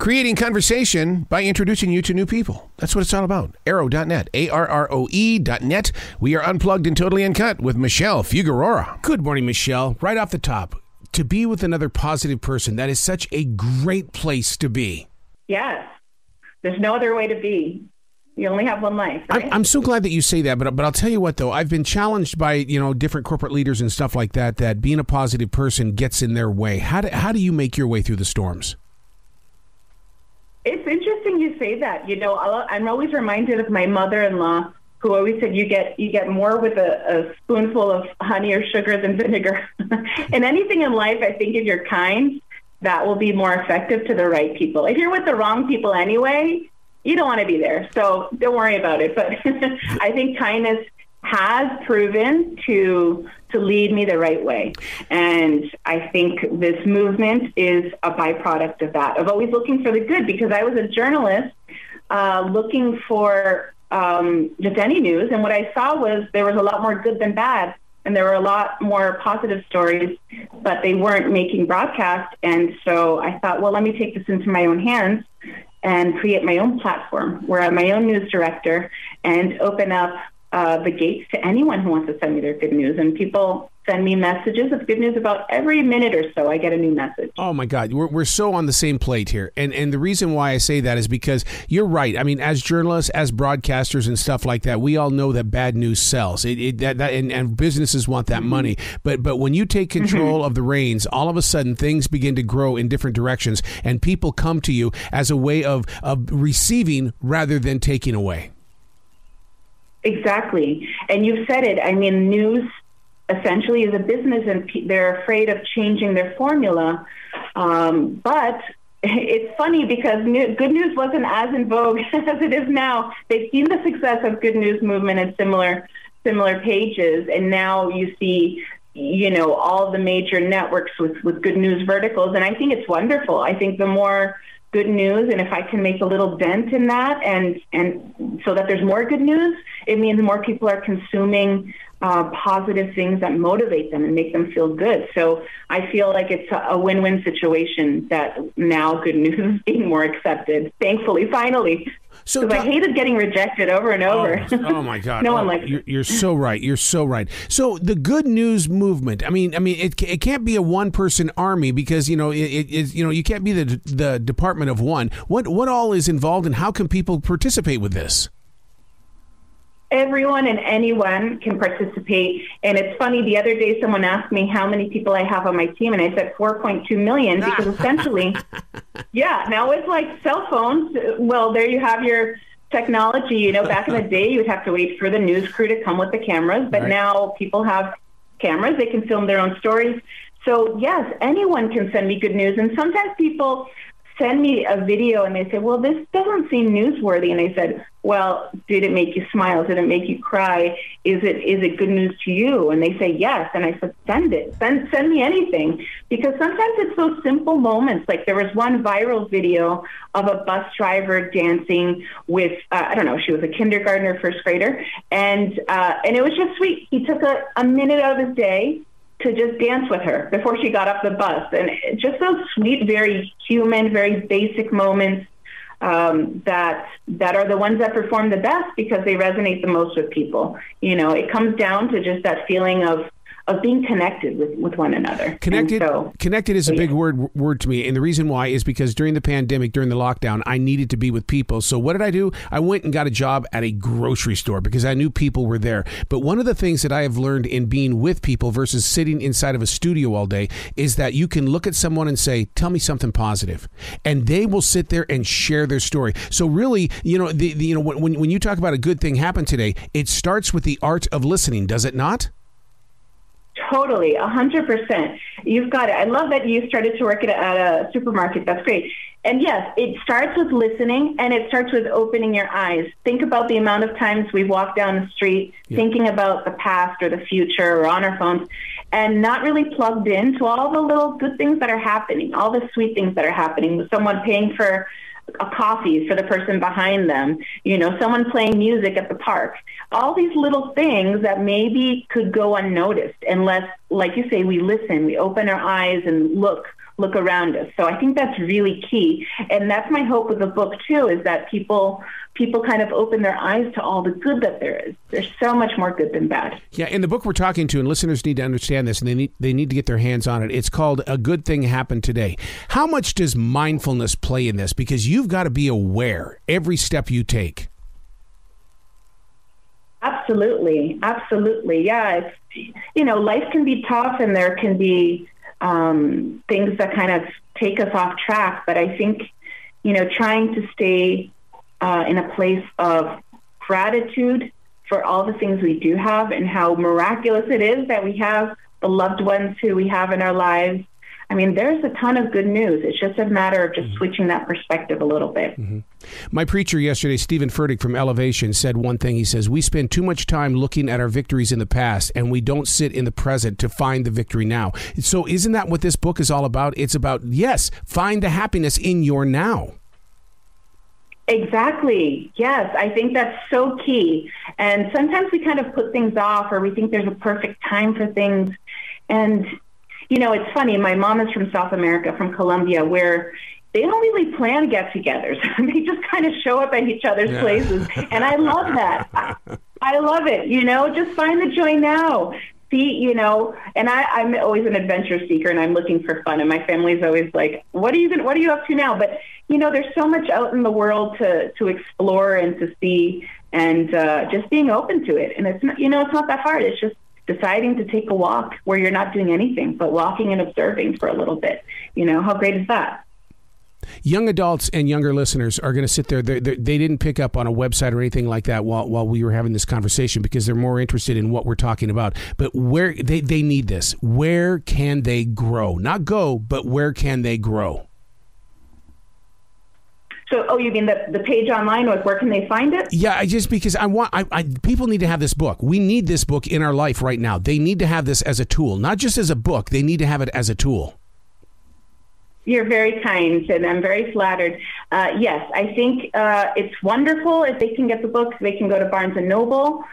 Creating conversation by introducing you to new people. That's what it's all about. Arrow.net, ARROE.net. We are unplugged and totally uncut with Michelle Figueroa. Good morning, Michelle. Right off the top, to be with another positive person, that is such a great place to be. Yes. There's no other way to be. You only have one life, right? I'm so glad that you say that, but I'll tell you what, though. I've been challenged by, different corporate leaders and stuff like that being a positive person gets in their way. How do you make your way through the storms? It's interesting you say that. I'm always reminded of my mother-in-law, who always said you get more with a spoonful of honey or sugar than vinegar. And anything in life, I think if you're kind, that will be more effective to the right people. If you're with the wrong people anyway, you don't want to be there. So don't worry about it. But I think kindness has proven to lead me the right way. And I think this movement is a byproduct of that, of always looking for the good, because I was a journalist looking for just any news. And what I saw was there was a lot more good than bad. And there were a lot more positive stories, but they weren't making broadcast. And so I thought, well, let me take this into my own hands and create my own platform where I'm my own news director and open up the gates to anyone who wants to send me their good news. And people send me messages of good news about every minute or so. I get a new message. Oh, my God. We're so on the same plate here. And the reason why I say that is because you're right. I mean, as journalists, as broadcasters and stuff like that, we all know that bad news sells. And businesses want that money. But when you take control of the reins, all of a sudden things begin to grow in different directions. And people come to you as a way of receiving rather than taking away. Exactly. And you've said it. I mean, news essentially is a business, and they're afraid of changing their formula. But it's funny because good news wasn't as in vogue as it is now. They've seen the success of good news movement and similar pages. And now you see, all the major networks with good news verticals. And I think it's wonderful. I think the more good news, and if I can make a little dent in that and so that there's more good news, it means more people are consuming positive things that motivate them and make them feel good. So I feel like it's a win-win situation that now good news is being more accepted, thankfully, finally. So I hated getting rejected over and over. Oh my God! No one likes it. You're so right. You're so right. So the good news movement. I mean, it can't be a one-person army because you can't be the department of one. What all is involved, and how can people participate with this? Everyone and anyone can participate. And it's funny, the other day someone asked me how many people I have on my team, and I said 4.2 million, because essentially, now it's like cell phones. Well, there you have your technology. Back in the day, you would have to wait for the news crew to come with the cameras, but now people have cameras. They can film their own stories. So yes, anyone can send me good news. And sometimes people send me a video and they say, well, this doesn't seem newsworthy. And I said, well, did it make you smile? Did it make you cry? Is it good news to you? And they say, yes. And I said, send it. Send me anything. Because sometimes it's those simple moments. Like there was one viral video of a bus driver dancing with, she was a kindergartner, first grader. And it was just sweet. He took a minute out of his day to just dance with her before she got off the bus. And just those sweet, very human, very basic moments that are the ones that perform the best because they resonate the most with people. It comes down to just that feeling of being connected with one another. Connected is a big word to me. And the reason why is because during the pandemic, during the lockdown, I needed to be with people. So what did I do? I went and got a job at a grocery store because I knew people were there. But one of the things that I have learned in being with people versus sitting inside of a studio all day is that you can look at someone and say, tell me something positive. And they will sit there and share their story. So really, when you talk about a good thing happened today, it starts with the art of listening, does it not? Totally, 100%. You've got it. I love that you started to work at a supermarket. That's great. And yes, it starts with listening, and it starts with opening your eyes. Think about the amount of times we've walked down the street thinking about the past or the future or on our phones and not really plugged into all the little good things that are happening, all the sweet things that are happening, with someone paying for a coffee for the person behind them, someone playing music at the park, all these little things that maybe could go unnoticed unless, like you say, we listen, we open our eyes and look look around us. So I think that's really key. And that's my hope with the book too, is that people kind of open their eyes to all the good that there is. There's so much more good than bad. Yeah, in the book we're talking to, and listeners need to understand this, and they need to get their hands on it. It's called A Good Thing Happened Today. How much does mindfulness play in this? Because you've got to be aware every step you take. Absolutely. Yeah, life can be tough, and there can be things that kind of take us off track. But I think, trying to stay in a place of gratitude for all the things we do have and how miraculous it is that we have the loved ones who we have in our lives. I mean, there's a ton of good news. It's just a matter of just switching that perspective a little bit. Mm-hmm. My preacher yesterday, Stephen Furtick from Elevation, said one thing. He says, we spend too much time looking at our victories in the past, and we don't sit in the present to find the victory now. So isn't that what this book is all about? It's about, yes, find the happiness in your now. Exactly. Yes, I think that's so key. And sometimes we kind of put things off, or we think there's a perfect time for things. And it's funny. My mom is from South America, from Colombia, where they don't really plan get-togethers. They just kind of show up at each other's places. And I love that. I love it. Just find the joy now. See, and I'm always an adventure seeker, and I'm looking for fun. And my family's always like, what are you up to now? But, there's so much out in the world to explore and to see, and just being open to it. And it's not, it's not that hard. It's just deciding to take a walk where you're not doing anything, but walking and observing for a little bit. How great is that? Young adults and younger listeners are going to sit there. They didn't pick up on a website or anything like that while we were having this conversation, because they're more interested in what we're talking about. But where they need this, where can they grow? Not go, but where can they grow? So, you mean the page online? Where can they find it? Yeah, just because people need to have this book. We need this book in our life right now. They need to have this as a tool, not just as a book. They need to have it as a tool. You're very kind, and I'm very flattered. Yes, I think it's wonderful if they can get the book. They can go to Barnes & Noble,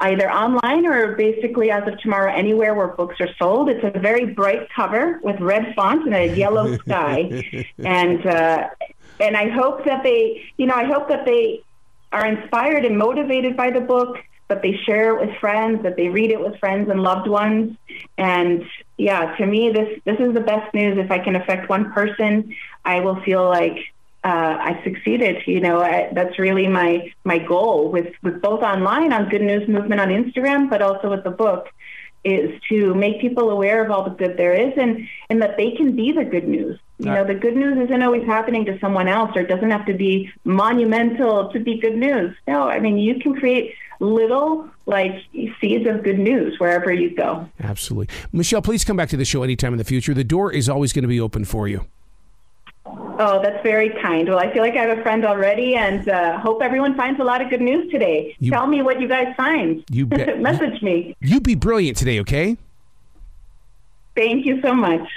either online or basically as of tomorrow, anywhere where books are sold. It's a very bright cover with red font and a yellow sky. And I hope that they are inspired and motivated by the book, that they share it with friends, that they read it with friends and loved ones. And yeah, to me, this is the best news. If I can affect one person, I will feel like I succeeded. That's really my goal with both online on Good News Movement on Instagram, but also with the book, is to make people aware of all the good there is, and that they can be the good news. The good news isn't always happening to someone else, or it doesn't have to be monumental to be good news. No, I mean, you can create little seeds of good news wherever you go. Absolutely. Michelle, please come back to the show anytime in the future. The door is always going to be open for you. Oh, that's very kind. Well, I feel like I have a friend already, and hope everyone finds a lot of good news today. Tell me what you guys find. You bet. Message me. You be brilliant today, okay? Thank you so much.